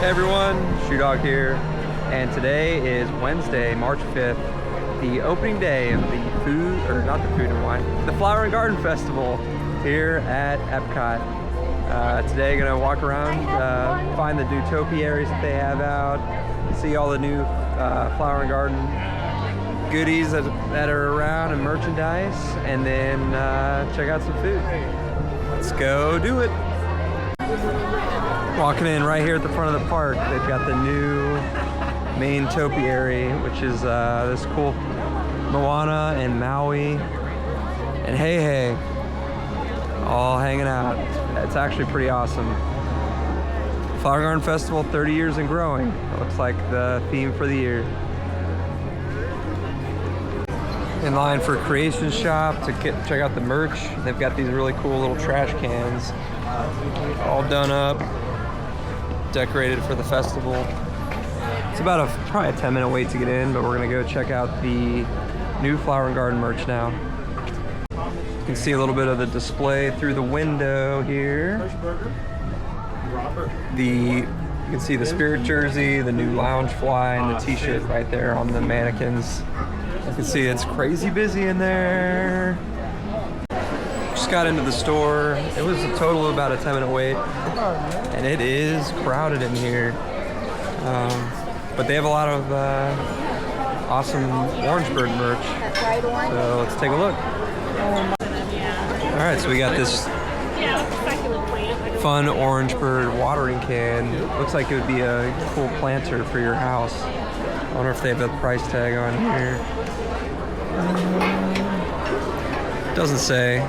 Hey everyone, Shoe Dog here, and today is Wednesday, March 5th, the opening day of the the Flower and Garden Festival here at Epcot. Today gonna walk around, find the new topiaries that they have out, see all the new flower and garden goodies that are around and merchandise, and then check out some food. Let's go do it. Walking in right here at the front of the park, they've got the new main topiary, which is this cool Moana and Maui and Hey Hey all hanging out. It's actually pretty awesome. Flower Garden Festival, 30 years and growing. It looks like the theme for the year. In line for Creation Shop to check out the merch. They've got these really cool little trash cans all done up, decorated for the festival. It's about probably a 10-minute wait to get in, but we're gonna go check out the new Flower and Garden merch now. You can see a little bit of the display through the window here. You can see the Spirit jersey, the new lounge fly, and the t-shirt right there on the mannequins. You can see it's crazy busy in there. Just got into the store. It was a total of about a 10-minute wait, and it is crowded in here. But they have a lot of awesome Orangebird merch. So let's take a look. All right, so we got this fun Orangebird watering can. Looks like it would be a cool planter for your house. I wonder if they have a price tag on here. Doesn't say.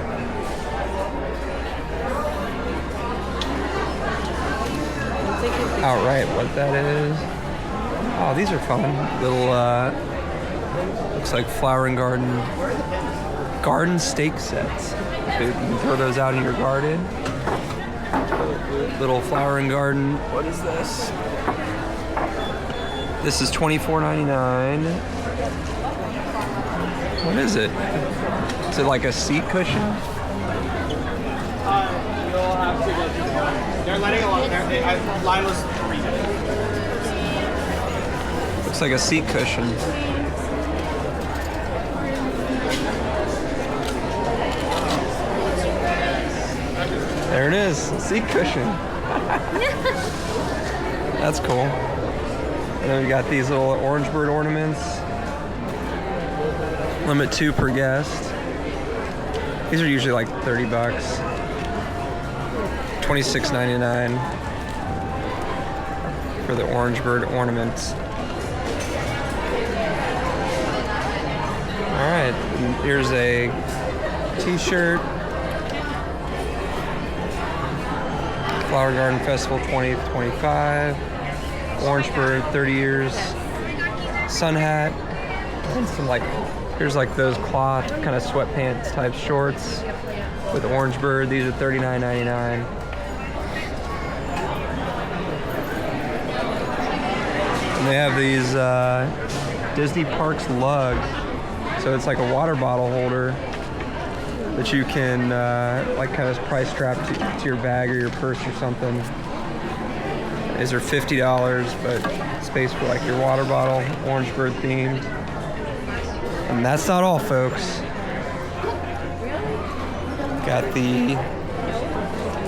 Outright what that is. Oh, these are fun. Little, looks like Flower and Garden steak sets. You can throw those out in your garden. Little Flower and Garden. What is this? This is $24.99. What is it? Is it like a seat cushion? You'll have to go through one. They're letting a lot. Line was 3 minutes. Looks like a seat cushion. There it is, a seat cushion. That's cool. And then we got these little Orangebird ornaments. Limit 2 per guest. These are usually like 30 bucks. $26.99 for the Orangebird ornaments. All right, and here's a t-shirt. Flower Garden Festival 2025. Orangebird 30 years. Sun hat. And some here's like those cloth kind of sweatpants type shorts with Orangebird. These are $39.99. And they have these Disney Parks lugs. So it's like a water bottle holder that you can kind of price strap to your bag or your purse or something. These are $50, but space for like your water bottle, Orangebird themed. And that's not all, folks. Got the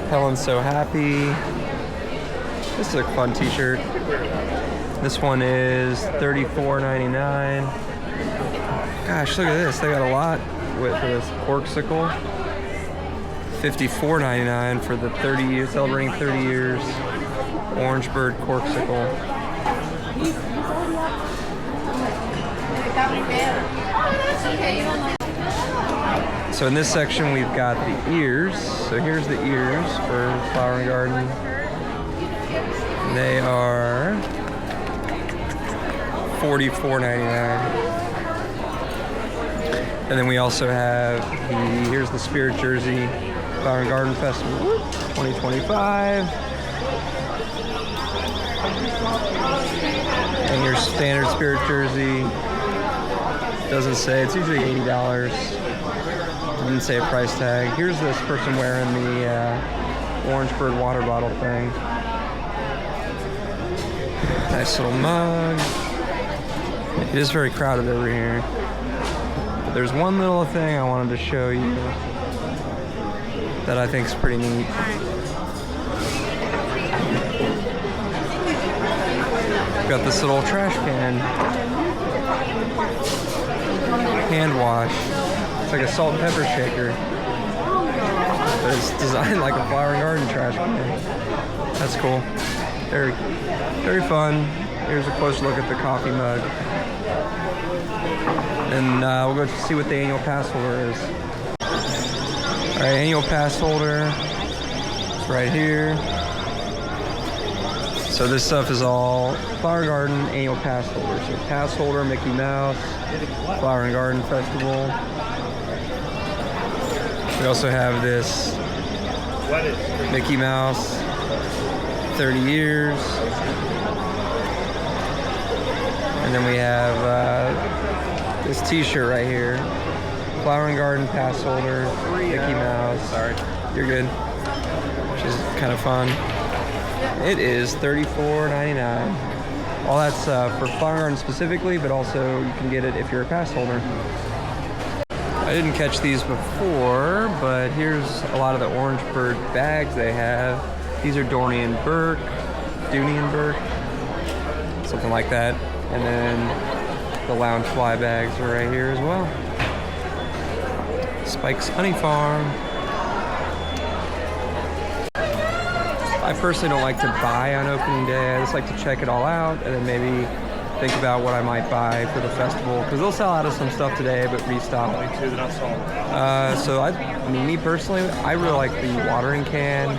Helen's So Happy. This is a fun t-shirt. This one is $34.99. Gosh, look at this. They got a lot for this Corksicle. $54.99 for the 30 years, celebrating 30 years Orangebird Corksicle. So in this section we've got the ears. So here's the ears for Flower and Garden. They are $44.99. And then we also have here's the Spirit jersey, Flower and Garden Festival 2025. And your standard Spirit jersey, doesn't say, it's usually $80. Didn't say a price tag. Here's this person wearing the Orangebird water bottle thing. Nice little mug. It is very crowded over here. But there's one little thing I wanted to show you that I think is pretty neat. We've got this little trash can. Hand wash. It's like a salt and pepper shaker. But it's designed like a flower and garden trash can. That's cool. Very, very fun. Here's a close look at the coffee mug. And we'll go see what the annual pass holder is. All right, annual pass holder. It's right here. So this stuff is all Flower Garden annual pass holder. So pass holder, Mickey Mouse, Flower and Garden Festival. We also have this Mickey Mouse, 30 years. And then we have this t-shirt right here. Flower and Garden pass holder, Mickey Mouse. Sorry. You're good. Which is kind of fun. It is $34.99. All that's for Flower and Garden specifically, but also you can get it if you're a pass holder. I didn't catch these before, but here's a lot of the Orange Bird bags they have. These are Dooney and Burke, something like that. And then the Lounge Fly bags are right here as well. Spike's Honey Farm. I personally don't like to buy on opening day. I just like to check it all out and then maybe think about what I might buy for the festival, because they'll sell out of some stuff today but restock. So me personally, I really like the watering can.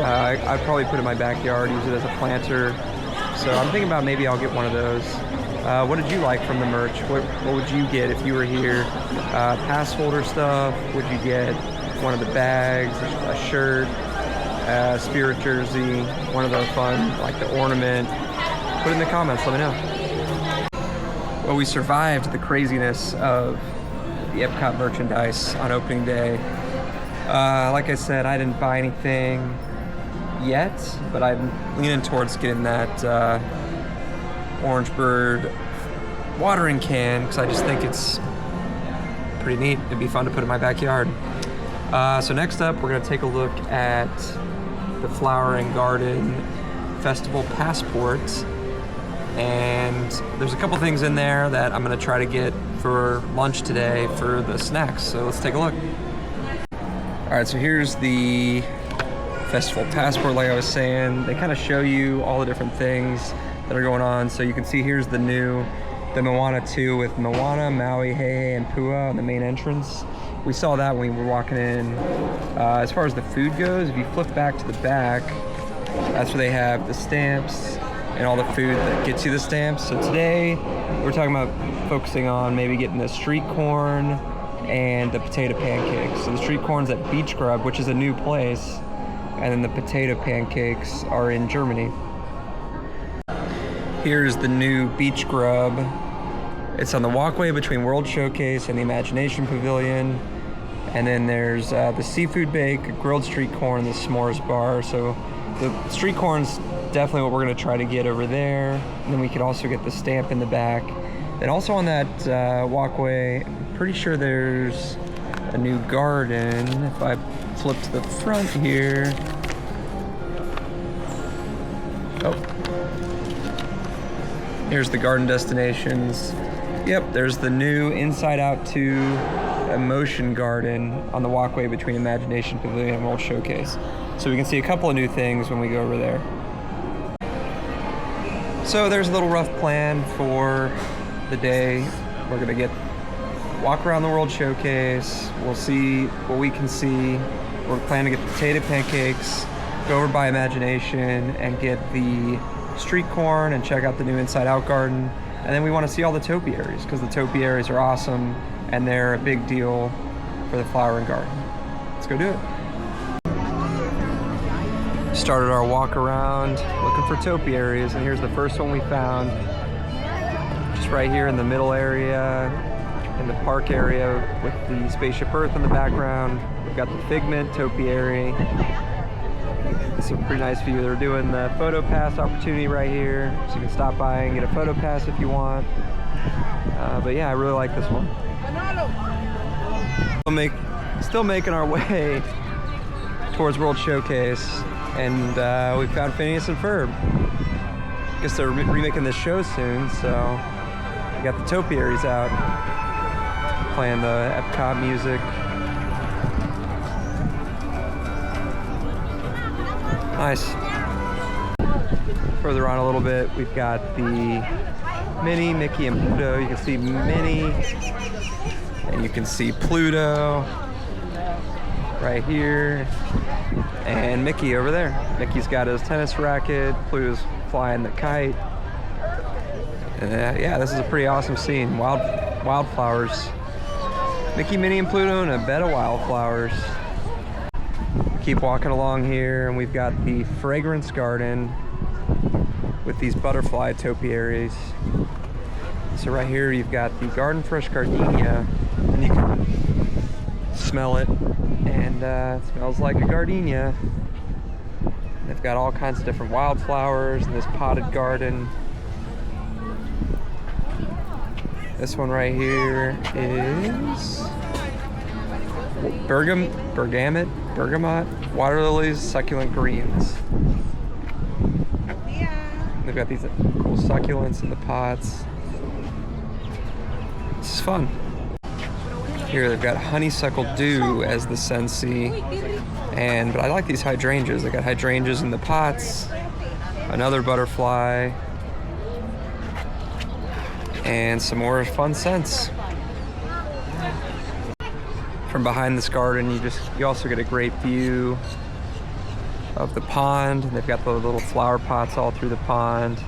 I'd probably put it in my backyard, use it as a planter. So I'm thinking about maybe I'll get one of those. What did you like from the merch? What would you get if you were here? Pass holder stuff? Would you get one of the bags, a shirt, spirit jersey, one of the fun, like the ornament? Put it in the comments, let me know. Well, we survived the craziness of the Epcot merchandise on opening day. Like I said, I didn't buy anything yet, but I'm leaning towards getting that Orange Bird watering can, because I just think it's pretty neat. It'd be fun to put in my backyard. So next up, we're gonna take a look at the Flower and Garden Festival passports. And there's a couple things in there that I'm gonna try to get for lunch today for the snacks. So let's take a look. All right, so here's the festival passport. Like I was saying, they kind of show you all the different things that are going on. So you can see here's the Moana 2 with Moana, Maui, Heihei, and Pua on the main entrance. We saw that when we were walking in. As far as the food goes, if you flip back to the back, that's where they have the stamps and all the food that gets you the stamps. So today, we're talking about focusing on maybe getting the street corn and the potato pancakes. So the street corn's at Beach Grub, which is a new place, and then the potato pancakes are in Germany. Here's the new Beach Grub. It's on the walkway between World Showcase and the Imagination Pavilion. And then there's the seafood bake, grilled street corn, and the s'mores bar. So the street corn's definitely what we're gonna try to get over there. And then we could also get the stamp in the back. And also on that walkway, I'm pretty sure there's a new garden. If I flip to the front here. Oh. Here's the garden destinations. Yep, there's the new Inside Out 2 Emotion Garden on the walkway between Imagination Pavilion and World Showcase. So we can see a couple of new things when we go over there. So there's a little rough plan for the day. We're gonna walk around the World Showcase. We'll see what we can see. We're planning to get potato pancakes, go over by Imagination and get the street corn and check out the new Inside Out Garden. And then we want to see all the topiaries, because the topiaries are awesome and they're a big deal for the Flower and Garden. Let's go do it. Started our walk around looking for topiaries, and here's the first one we found. Just right here in the middle area, in the park area with the Spaceship Earth in the background. We've got the Figment topiary. It's a pretty nice view. They're doing the photo pass opportunity right here, so you can stop by and get a photo pass if you want. But yeah, I really like this one. Still making our way towards World Showcase, and we found Phineas and Ferb. Guess they're remaking this show soon, so we got the topiaries out playing the Epcot music. Nice. Further on a little bit, we've got the Minnie, Mickey, and Pluto. You can see Minnie, and you can see Pluto right here, and Mickey over there. Mickey's got his tennis racket, Pluto's flying the kite. Yeah, this is a pretty awesome scene. Wildflowers. Mickey, Minnie, and Pluto in a bed of wildflowers. Keep walking along here, and we've got the fragrance garden with these butterfly topiaries. So right here you've got the garden fresh gardenia, and you can smell it, and it smells like a gardenia. They've got all kinds of different wildflowers in this potted garden. This one right here is bergamot, water lilies, succulent greens. They've got these cool succulents in the pots. This is fun. Here they've got honeysuckle dew as the Scentsy, but I like these hydrangeas. They got hydrangeas in the pots, another butterfly, and some more fun scents. From behind this garden, you also get a great view of the pond. They've got the little flower pots all through the pond,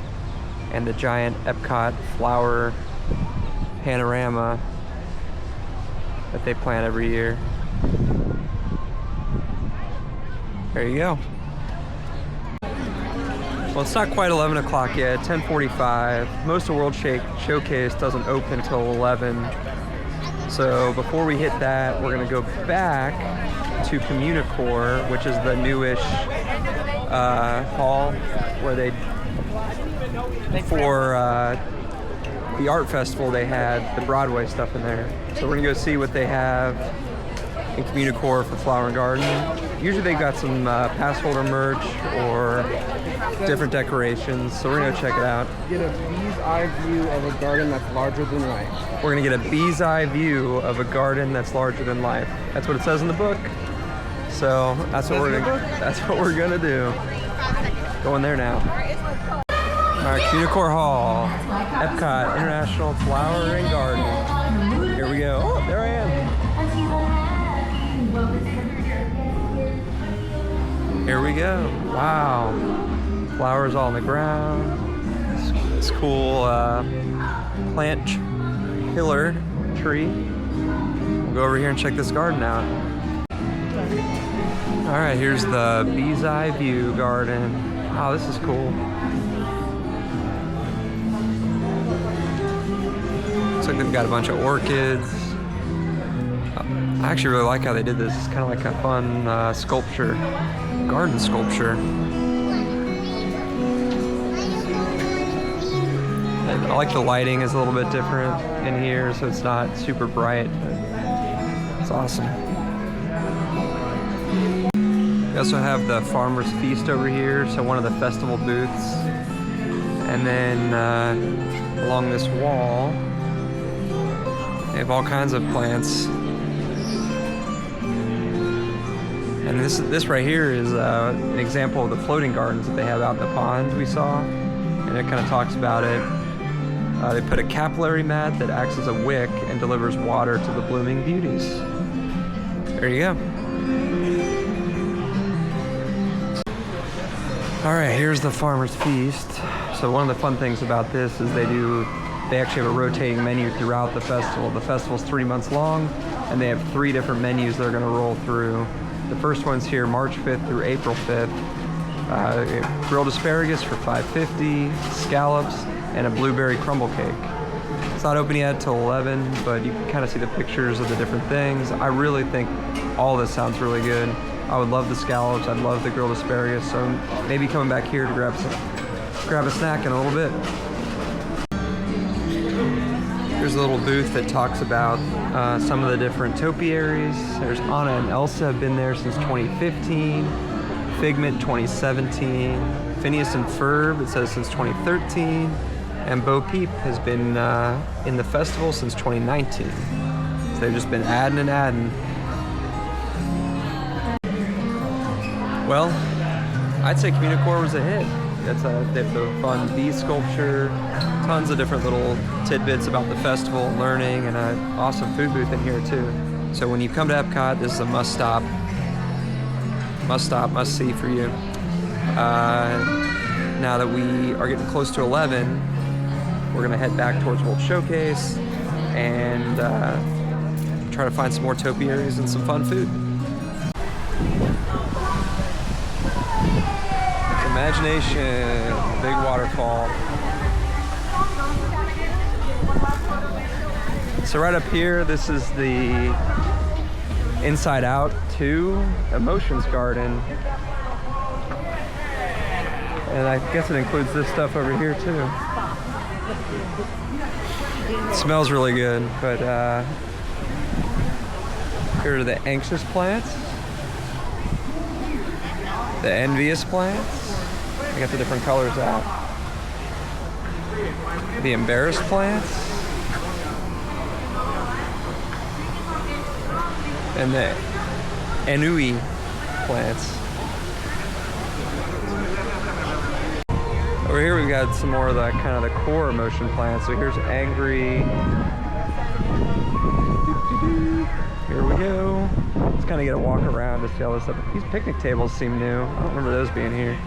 and the giant Epcot flower panorama that they plant every year. There you go. Well, it's not quite 11 o'clock yet, 10:45. Most of World Showcase doesn't open until 11. So before we hit that, we're gonna go back to Communicore, which is the newish hall where for the art festival they had the Broadway stuff in there. So we're gonna go see what they have in Communicore for Flower and Garden. Usually they got some pass holder merch or different decorations, so we're gonna go check it out. Get a bee's eye view of a garden that's larger than life. We're gonna get a bee's eye view of a garden that's larger than life. That's what it says in the book. So that's what we're gonna do. Going there now. All right, Communicore Hall, Epcot International Flower and Garden. Here we go. Oh, there I am. Here we go. Wow. Flowers all on the ground. This cool plant pillar tree. We'll go over here and check this garden out. All right, here's the Bee's Eye View garden. Wow, this is cool. Looks like they've got a bunch of orchids. I actually really like how they did this. It's kind of like a fun sculpture, garden sculpture. And I like the lighting is a little bit different in here, so it's not super bright, but it's awesome. We also have the Farmer's Feast over here, so one of the festival booths. And then along this wall, they have all kinds of plants. And this right here is an example of the floating gardens that they have out in the pond we saw. And it kind of talks about it. They put a capillary mat that acts as a wick and delivers water to the blooming beauties. There you go. All right, here's the Farmer's Feast. So one of the fun things about this is they actually have a rotating menu throughout the festival. The festival's 3 months long, and they have 3 different menus they're gonna roll through. The first one's here March 5th through April 5th. Grilled asparagus for $5.50, scallops, and a blueberry crumble cake. It's not open yet till 11, but you can kind of see the pictures of the different things. I really think all this sounds really good. I would love the scallops. I'd love the grilled asparagus. So maybe coming back here to grab a snack in a little bit. Here's a little booth that talks about some of the different topiaries. There's Anna and Elsa have been there since 2015. Figment 2017. Phineas and Ferb, it says, since 2013. And Bo Peep has been in the festival since 2019. So they've just been adding and adding. Well, I'd say Communicore was a hit. They have the fun bee sculpture, tons of different little tidbits about the festival and learning, and an awesome food booth in here too. So when you come to Epcot, this is a must stop, must see for you. Now that we are getting close to 11, we're gonna head back towards World Showcase and try to find some more topiaries and some fun food. Imagination, big waterfall. So right up here, this is the Inside Out 2 Emotions Garden. And I guess it includes this stuff over here too. It smells really good, but here are the anxious plants, the envious plants. I got the different colors out. The embarrassed plants. And the ennui plants. Over here we've got some more of the kind of the core emotion plants. So here's angry. Here we go. Let's kind of get a walk around to see all this stuff. These picnic tables seem new. I don't remember those being here.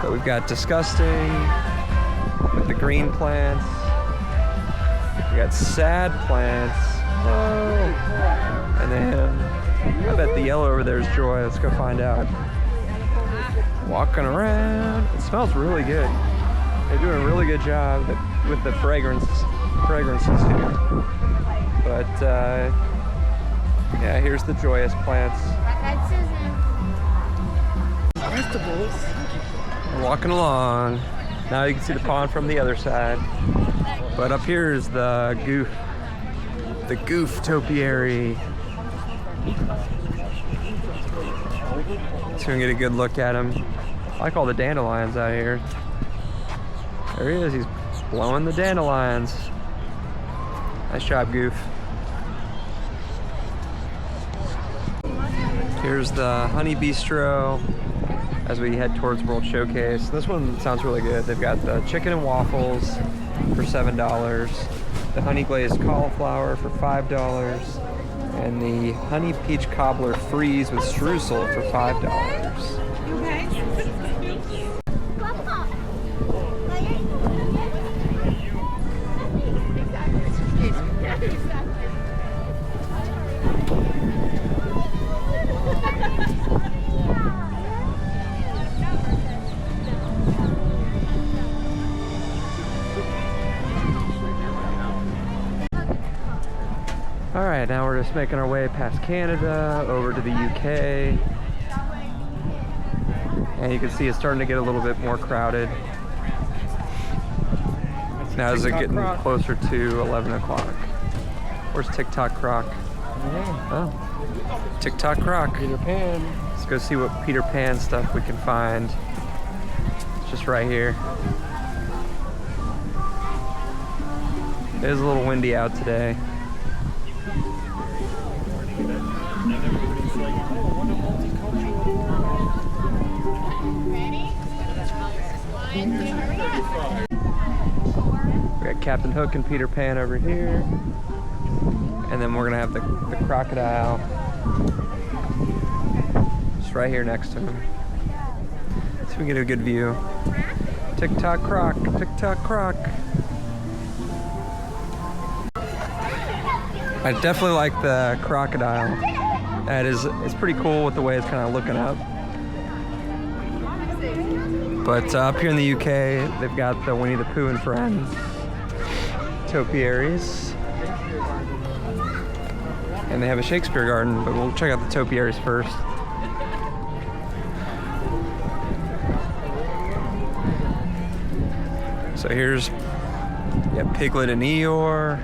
But we've got disgusting with the green plants. We got sad plants. Oh. And then I bet the yellow over there is joy. Let's go find out. Walking around. It smells really good. They're doing a really good job with the fragrances here. But yeah, here's the joyous plants. Vegetables. We're walking along. Now you can see the pond from the other side. But up here is the goof topiary. So we can get a good look at him. I like all the dandelions out here. There he is, he's blowing the dandelions. Nice job, Goof. Here's the Honey Bistro as we head towards World Showcase. This one sounds really good. They've got the chicken and waffles for $7, the honey glazed cauliflower for $5, and the honey peach cobbler freeze with streusel for $5. Alright, now we're just making our way past Canada, over to the UK. And you can see it's starting to get a little bit more crowded. Now as it's getting closer to 11 o'clock. Where's TikTok Croc? Oh, TikTok Croc. Peter Pan. Let's go see what Peter Pan stuff we can find. It's just right here. It is a little windy out today. We got Captain Hook and Peter Pan over here. And then we're gonna have the crocodile just right here next to him. So we can get a good view. TikTok Croc, TikTok Croc. I definitely like the crocodile. It's pretty cool with the way it's kind of looking up. But up here in the UK, they've got the Winnie the Pooh and Friends topiaries. And they have a Shakespeare garden, but we'll check out the topiaries first. So here's, you have Piglet and Eeyore,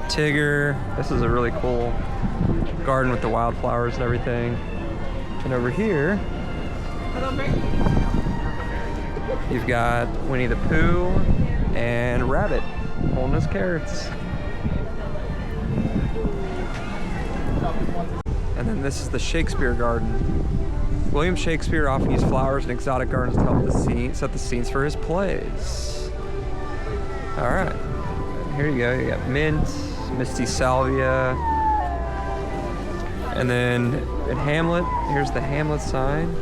Tigger. This is a really cool garden with the wildflowers and everything. And over here, you've got Winnie the Pooh and Rabbit holding his carrots. And then this is the Shakespeare Garden. William Shakespeare often used flowers and exotic gardens to help set the scenes for his plays. All right, here you go. You got mint, misty salvia. And then in Hamlet, here's the Hamlet sign.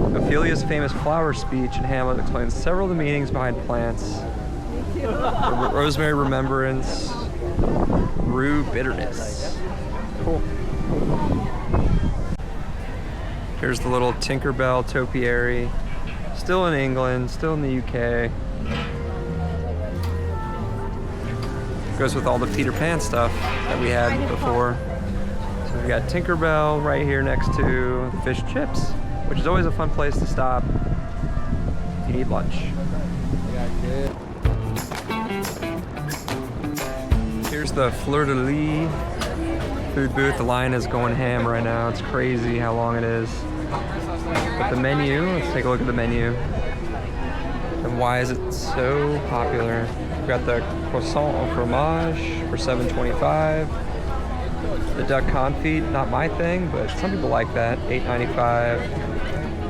Ophelia's famous flower speech in Hamlet explains several of the meanings behind plants. Rosemary remembrance, rue bitterness. Cool. Here's the little Tinkerbell topiary. Still in England, still in the UK. Goes with all the Peter Pan stuff that we had before. So we've got Tinkerbell right here next to the fish chips, which is always a fun place to stop if you need lunch. Here's the Fleur de Lis food booth. The line is going ham right now. It's crazy how long it is. But the menu, let's take a look at the menu. And why is it so popular? We've got the croissant au fromage for $7.25. The duck confit, not my thing, but some people like that, $8.95.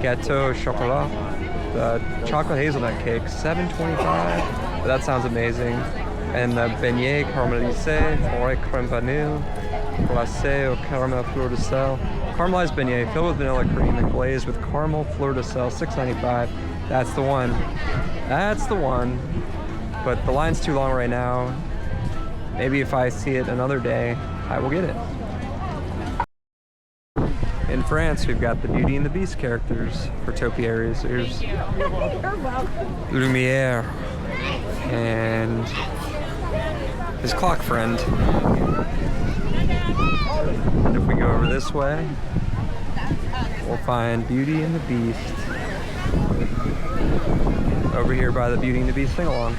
Gâteau au chocolat, the chocolate hazelnut cake, $7.25. That sounds amazing. And the beignet caramélisé, forêt crème vanille, glacé au caramel fleur de sel. Caramelized beignet filled with vanilla cream and glazed with caramel fleur de sel, $6.95. That's the one. That's the one. But the line's too long right now. Maybe if I see it another day, I will get it. In France, we've got the Beauty and the Beast characters for topiaries. There's Lumiere and his clock friend. And if we go over this way, we'll find Beauty and the Beast over here by the Beauty and the Beast sing-along.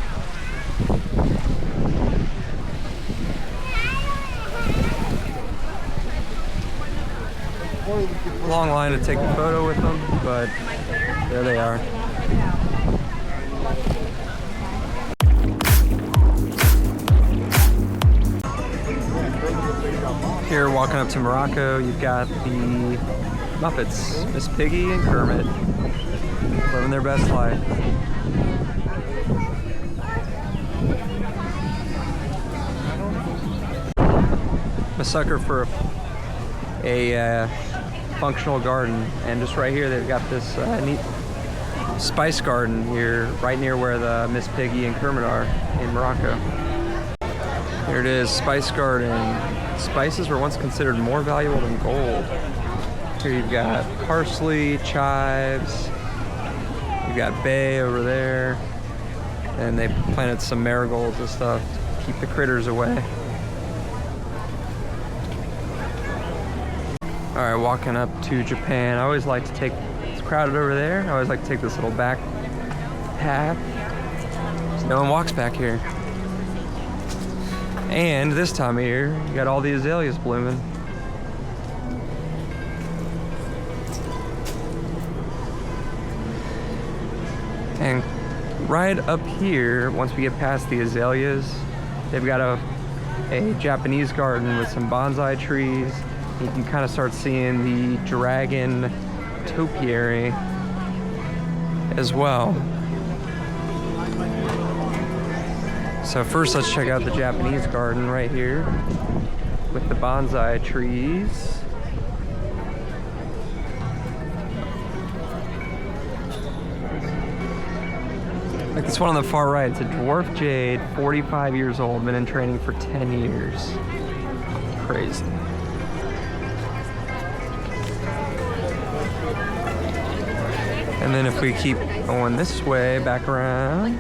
Long line to take a photo with them, but there they are. Here, walking up to Morocco, you've got the Muppets, Miss Piggy and Kermit, living their best life. I'm a sucker for a functional garden, and just right here they've got this neat spice garden here, right near where the Miss Piggy and Kermit are in Morocco. Here it is, spice garden. Spices were once considered more valuable than gold. Here you've got parsley, chives, you've got bay over there, and they planted some marigolds and stuff to keep the critters away. All right, walking up to Japan. I always like to take, it's crowded over there. I always like to take this little back path so no one walks back here. And this time of year, you got all the azaleas blooming. And right up here, once we get past the azaleas, they've got a Japanese garden with some bonsai trees. You can kind of start seeing the dragon topiary as well. So first, let's check out the Japanese garden right here with the bonsai trees. Like this one on the far right, it's a dwarf jade, 45 years old, been in training for 10 years. Crazy. And then if we keep going this way, back around,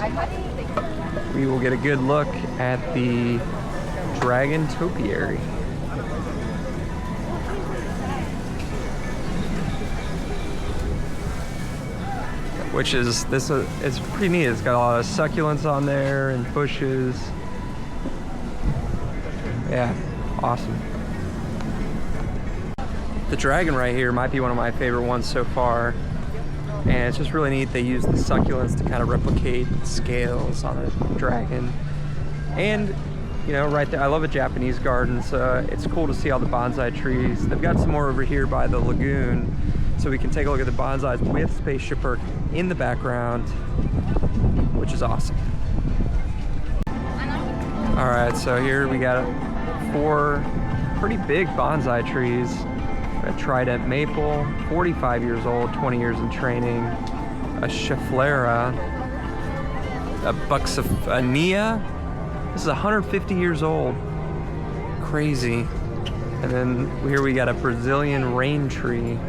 we will get a good look at the dragon topiary. which is it's pretty neat. It's got a lot of succulents on there and bushes. Yeah, awesome. The dragon right here might be one of my favorite ones so far. And it's just really neat. They use the succulents to kind of replicate scales on a dragon. And, you know, right there, I love a Japanese garden, so it's cool to see all the bonsai trees. They've got some more over here by the lagoon, so we can take a look at the bonsais with Spaceship Earth in the background, which is awesome. All right, so here we got 4 pretty big bonsai trees. A trident maple, 45 years old, 20 years in training. A schefflera, a buxophania. This is 150 years old. Crazy. And then here we got a Brazilian rain tree.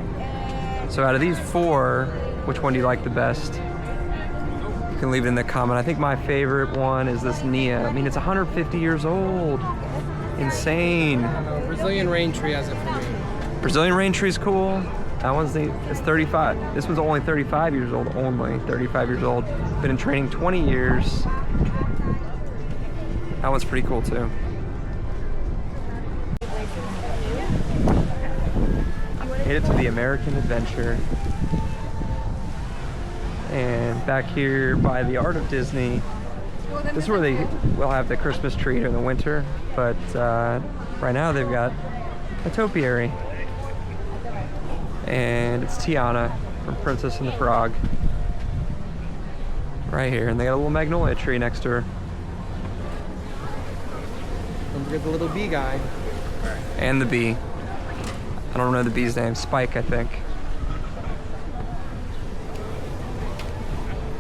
So out of these 4, which one do you like the best? You can leave it in the comment. I think my favorite one is this Nia. I mean, it's 150 years old. Insane. Brazilian rain tree has it for me. Brazilian rain tree is cool. That one's it's 35. This one's only 35 years old. Only 35 years old. Been in training 20 years. That one's pretty cool too. Hit it to the American Adventure. And back here by the Art of Disney, this is where they will have the Christmas tree in the winter. But right now they've got a topiary. And it's Tiana from Princess and the Frog. Right here. And they got a little magnolia tree next to her. Don't forget the little bee guy. And the bee. I don't know the bee's name. Spike, I think.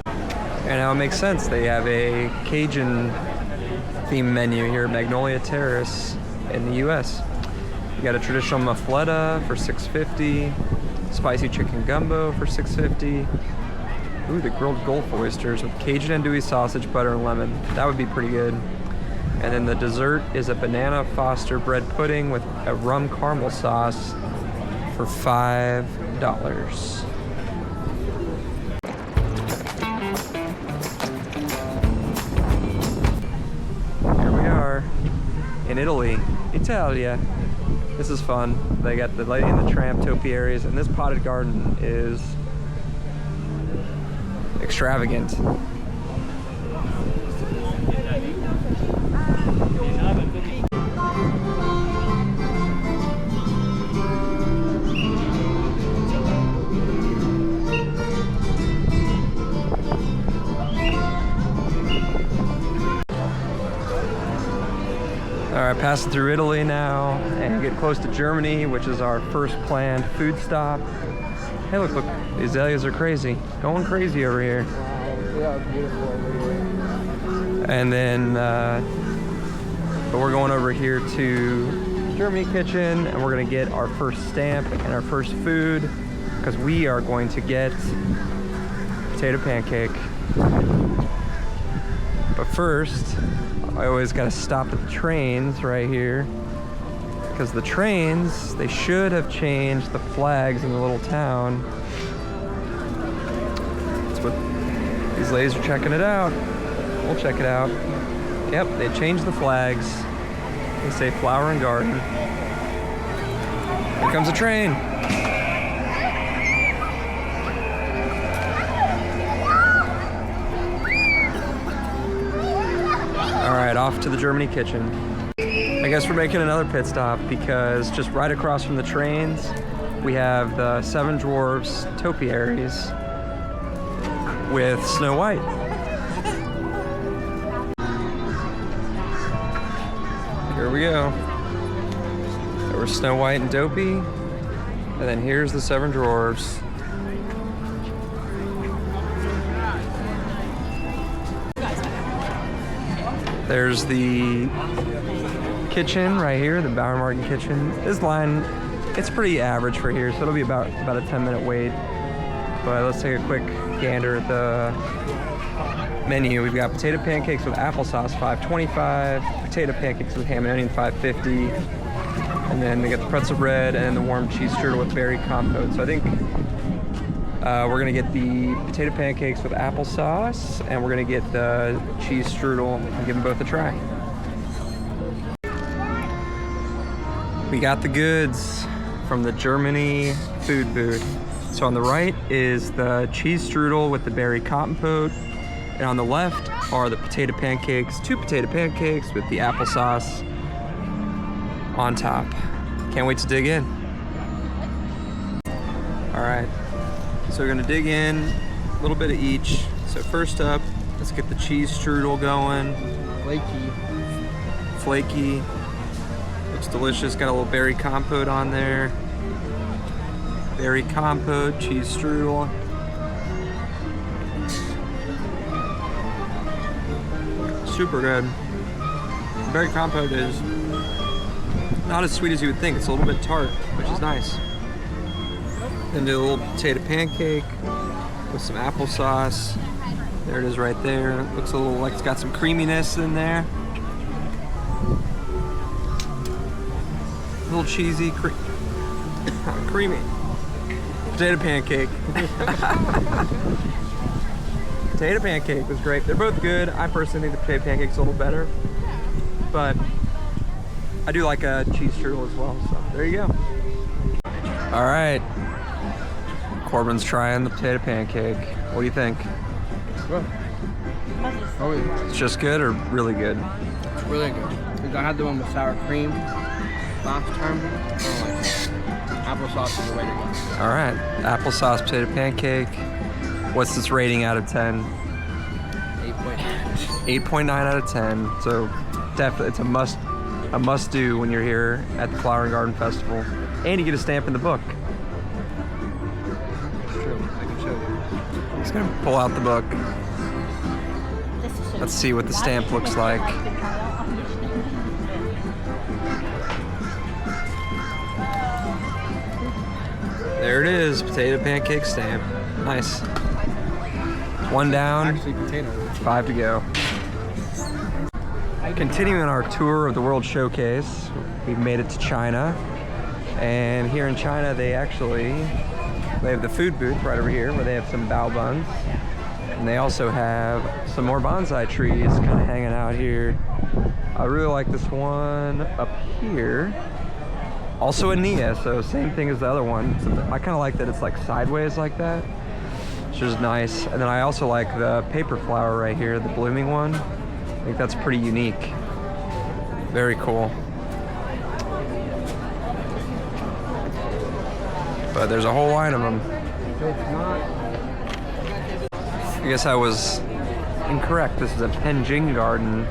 And now it makes sense. They have a Cajun theme menu here at Magnolia Terrace in the US. You got a traditional muffletta for $6.50, spicy chicken gumbo for $6.50. Ooh, the grilled Gulf oysters with Cajun andouille sausage, butter, and lemon. That would be pretty good. And then the dessert is a banana Foster bread pudding with a rum caramel sauce for $5. Here we are in Italy, Italia. This is fun. They got the Lady and the Tramp topiaries, and this potted garden is extravagant. All right, passing through Italy now and get close to Germany, which is our first planned food stop. Hey, look, the azaleas are crazy. Going crazy over here. Wow, yeah, beautiful over here. And then, but we're going over here to Germany Kitchen, and we're gonna get our first stamp and our first food, because we are going to get potato pancake. But first, I always gotta stop at the trains right here, because the trains, they should have changed the flags in the little town. That's what these ladies are checking it out. We'll check it out. Yep, they changed the flags. They say Flower and Garden. Here comes a train. All right, off to the Germany Kitchen. I guess we're making another pit stop because just right across from the trains, we have the Seven Dwarfs topiaries with Snow White. Here we go. There was Snow White and Dopey, and then here's the Seven Dwarfs. There's the kitchen right here, the Bauer Martin kitchen. This line, it's pretty average for here, so it'll be about a 10-minute wait. But let's take a quick gander at the menu. We've got potato pancakes with applesauce, $5.25. Potato pancakes with ham and onion, $5.50. And then we got the pretzel bread and the warm cheese strudel with berry compote. So I think We're gonna get the potato pancakes with applesauce, and we're gonna get the cheese strudel and give them both a try. We got the goods from the Germany food booth. So on the right is the cheese strudel with the berry compote, and on the left are the potato pancakes, 2 potato pancakes with the applesauce on top. Can't wait to dig in. All right, so we're gonna dig in a little bit of each. So first up, let's get the cheese strudel going. Flaky. Looks delicious, got a little berry compote on there. Berry compote, cheese strudel. Super good. The berry compote is not as sweet as you would think. It's a little bit tart, which is nice. Then do a little potato pancake with some applesauce. There it is right there. Looks a little like it's got some creaminess in there. A little cheesy, creamy. Potato pancake. Potato pancake was great. They're both good. I personally think the potato pancake's a little better, but I do like a cheese strudel as well, so there you go. All right, Corbin's trying the potato pancake. What do you think? It's just good or really good? It's really good. Because I had the one with sour cream last time. Applesauce is the way to go. All right, applesauce potato pancake. What's this rating out of 10? 8.9. 8.9 out of 10. So definitely, it's a must do when you're here at the Flower and Garden Festival, and you get a stamp in the book. True. I can show you. Just gonna pull out the book. Let's see what the stamp looks like. There it is, potato pancake stamp. Nice. 1 down, Actually, potato. 5 to go. Continuing our tour of the World Showcase, we've made it to China. And here in China, they have the food booth right over here where they have some bao buns. And they also have some more bonsai trees kind of hanging out here. I really like this one up here. Also a Nia, so same thing as the other one. I kind of like that it's like sideways like that, which is nice. And then I also like the paper flower right here, the blooming one. I think that's pretty unique. Very cool. But there's a whole line of them. I guess I was incorrect. This is a Penjing garden,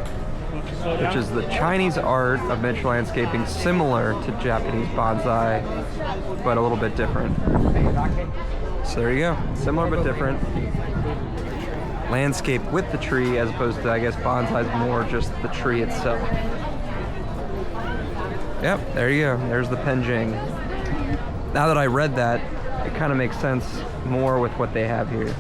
which is the Chinese art of miniature landscaping, similar to Japanese bonsai, but a little bit different. So there you go, similar but different. Landscape with the tree, as opposed to, I guess, bonsai is more just the tree itself. Yep, there you go, there's the Penjing. Now that I read that, it kind of makes sense more with what they have here.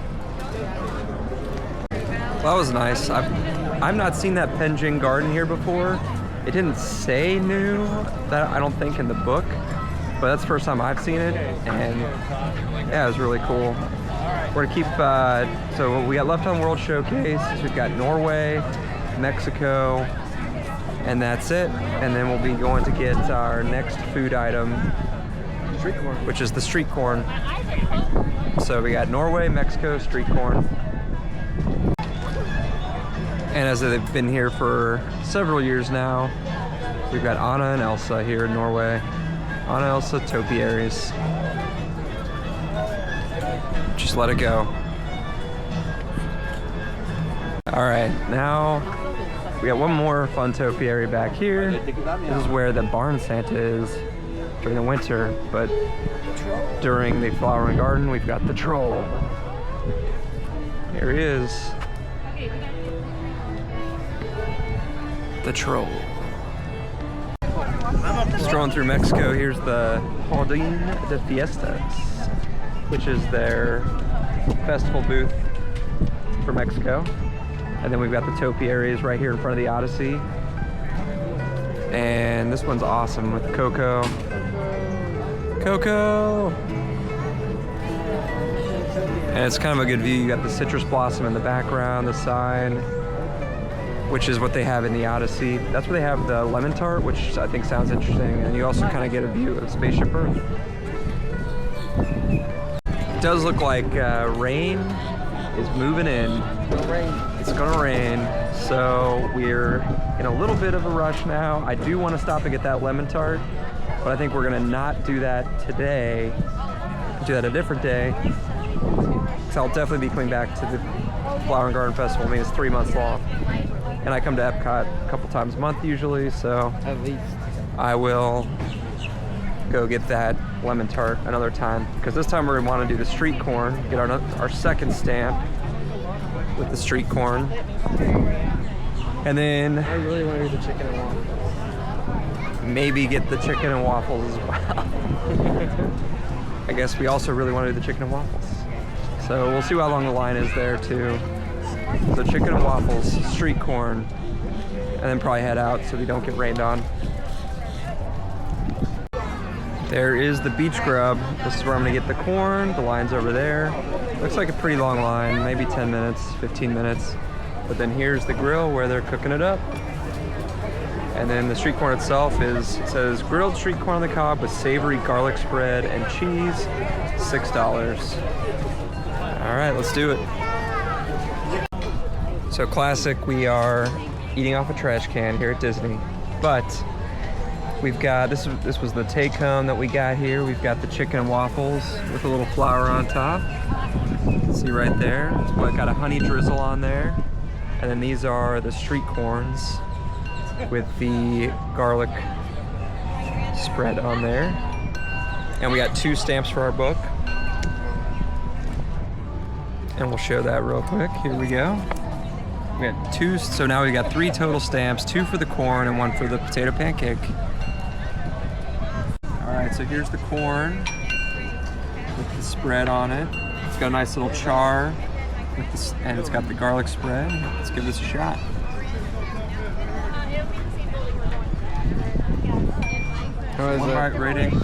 Well, that was nice. I've not seen that Penjing garden here before. It didn't say new, that I don't think, in the book, but that's the first time I've seen it, and yeah, it was really cool. We're gonna keep, so we got left on World Showcase. We've got Norway, Mexico, and that's it. And then we'll be going to get our next food item, which is the street corn. So we got Norway, Mexico, street corn. And as they've been here for several years now, we've got Anna and Elsa here in Norway. Anna, Elsa, topiaries. Just let it go. All right, now we got one more fun topiary back here. This is where the barn Santa is during the winter, but during the Flower and Garden, we've got the troll. Here he is. The troll. Strolling through Mexico, here's the Jardín de Fiestas, which is their festival booth for Mexico. And then we've got the topiaries right here in front of the Odyssey. And this one's awesome with Coco. Coco! And it's kind of a good view. You got the citrus blossom in the background, the sign, which is what they have in the Odyssey. That's where they have the lemon tart, which I think sounds interesting. And you also kind of get a view of Spaceship Earth. It does look like rain is moving in. It's gonna rain. So we're in a little bit of a rush now. I do want to stop and get that lemon tart, but I think we're gonna not do that today. Do that a different day. So I'll definitely be coming back to the Flower and Garden Festival. I mean, it's 3 months long. And I come to Epcot a couple times a month usually, so At least. I will go get that lemon tart another time. Because this time we're gonna wanna do the street corn, get our second stamp with the street corn. And then I really want to do the chicken and waffles. maybe get the chicken and waffles as well. I guess we also really want to do the chicken and waffles. So we'll see how long the line is there too. So chicken and waffles, street corn, and then probably head out so we don't get rained on. There is the beach grub. This is where I'm gonna get the corn. The line's over there. Looks like a pretty long line, maybe 10 minutes, 15 minutes. But then here's the grill where they're cooking it up. And then the street corn itself it says grilled street corn on the cob with savory garlic spread and cheese, $6. All right, let's do it. So classic, we are eating off a trash can here at Disney, but we've got, this was the take home that we got here. We've got the chicken and waffles with a little flour on top. See right there, it's got a honey drizzle on there. And then these are the street corns with the garlic spread on there. And we got 2 stamps for our book. And we'll show that real quick. Here we go. We got 2, so now we got 3 total stamps, 2 for the corn and 1 for the potato pancake. All right, so here's the corn with the spread on it. It's got a nice little char with this, and it's got the garlic spread. Let's give this a shot. How is One it? bite rating.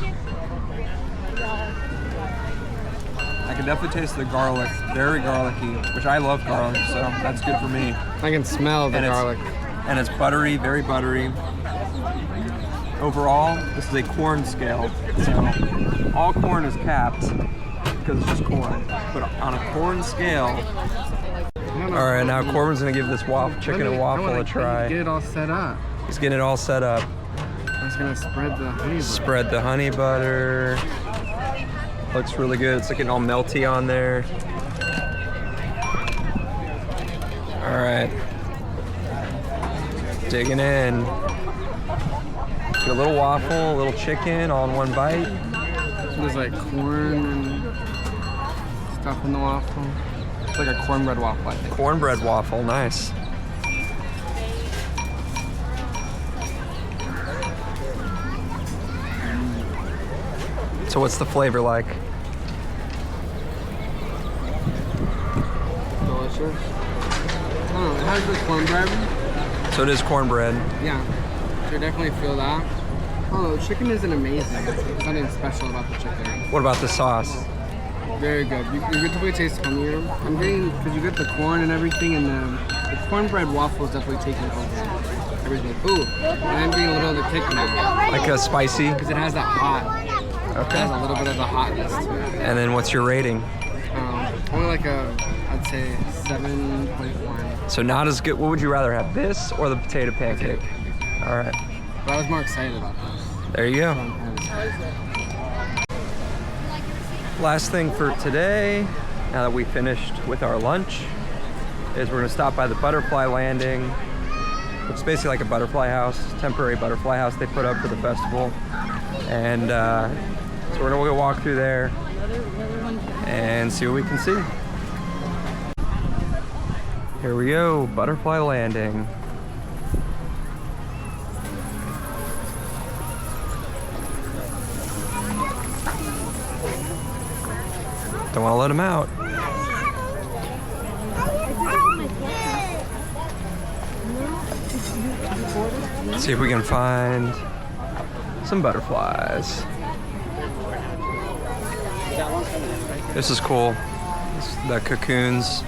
I can definitely taste the garlic, very garlicky, which I love garlic, so that's good for me. I can smell the garlic. And it's buttery, very buttery. Overall, this is a corn scale, so all corn is capped because it's just corn. But on a corn scale, all right, now Corbin's gonna give this chicken and waffle a try. Get it all set up. He's getting it all set up. I'm just gonna spread the honey butter. Spread the honey butter. Looks really good. It's looking all melty on there. All right. Digging in. Get a little waffle, a little chicken, all in one bite. So there's like corn and stuff in the waffle. It's like a cornbread waffle, I think. Cornbread waffle, nice. So what's the flavor like? Delicious. I don't know, it has the cornbread. So it is cornbread. Yeah, so you definitely feel that. Oh, the chicken isn't amazing. There's nothing special about the chicken. What about the sauce? Very good. You get to really taste honey. I'm getting, because you get the corn and everything, and the cornbread waffle is definitely taking over everything. Ooh, and I'm getting a little of the kick now. Like a spicy? Because it has that hot. It has a little bit of the hotness to it. And then what's your rating? Only like I'd say 7.1. So not as good. What would you rather have, this or the potato pancake? All right. But I was more excited about this. There you go. Last thing for today, now that we finished with our lunch, is we're gonna stop by the butterfly landing, which is basically like a butterfly house, temporary butterfly house they put up for the festival. And so we're gonna go walk through there and see what we can see. Here we go, butterfly landing. Don't want to let him out. Let's see if we can find some butterflies. This is cool. The cocoons.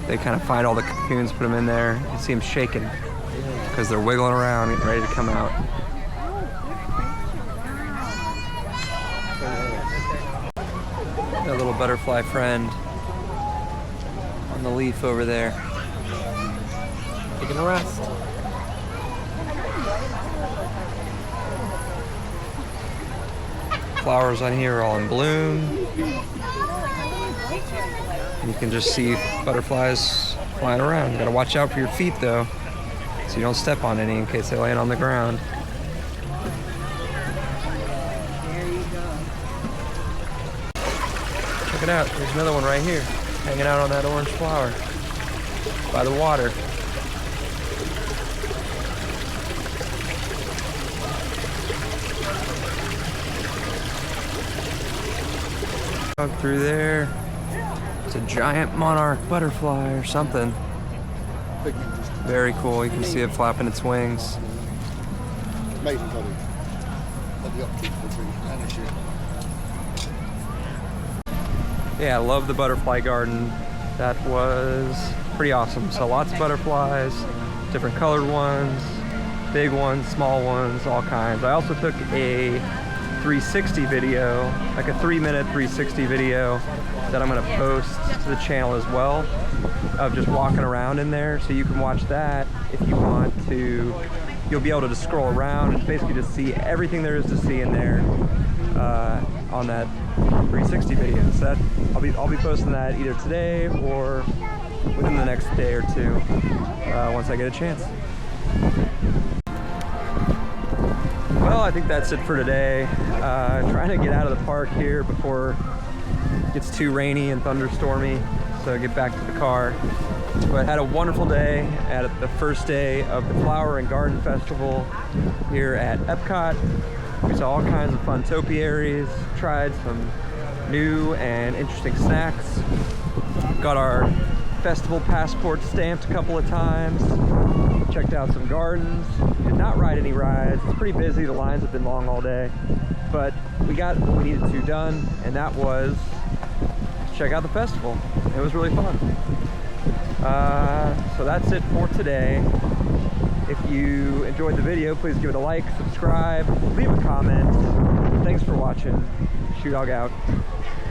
They kind of find all the cocoons, put them in there. You see them shaking because they're wiggling around, getting ready to come out. That little butterfly friend on the leaf over there, taking a rest. Flowers on here are all in bloom. You can just see butterflies flying around. You gotta watch out for your feet though, so you don't step on any in case they land on the ground. Check it out, there's another one right here, hanging out on that orange flower by the water. Through there, it's a giant monarch butterfly or something. Very cool. You can see it flapping its wings. Yeah, I love the butterfly garden. That was pretty awesome. So lots of butterflies, different colored ones, big ones, small ones, all kinds. I also took a 360 video, like a 3-minute 360 video that I'm gonna post to the channel as well, of just walking around in there. So you can watch that if you want to. You'll be able to just scroll around and basically just see everything there is to see in there on that 360 video. So that I'll be posting that either today or within the next day or two once I get a chance. Well, I think that's it for today. Trying to get out of the park here before it gets too rainy and thunderstormy, so get back to the car. But had a wonderful day at the first day of the Flower and Garden Festival here at Epcot. We saw all kinds of fun topiaries, tried some new and interesting snacks, got our festival passport stamped a couple of times, checked out some gardens, did not ride any rides. It's pretty busy, the lines have been long all day, but we got what we needed to done, and that was check out the festival. It was really fun. So that's it for today. If you enjoyed the video, please give it a like, subscribe, leave a comment. Thanks for watching. Shoe Dog out.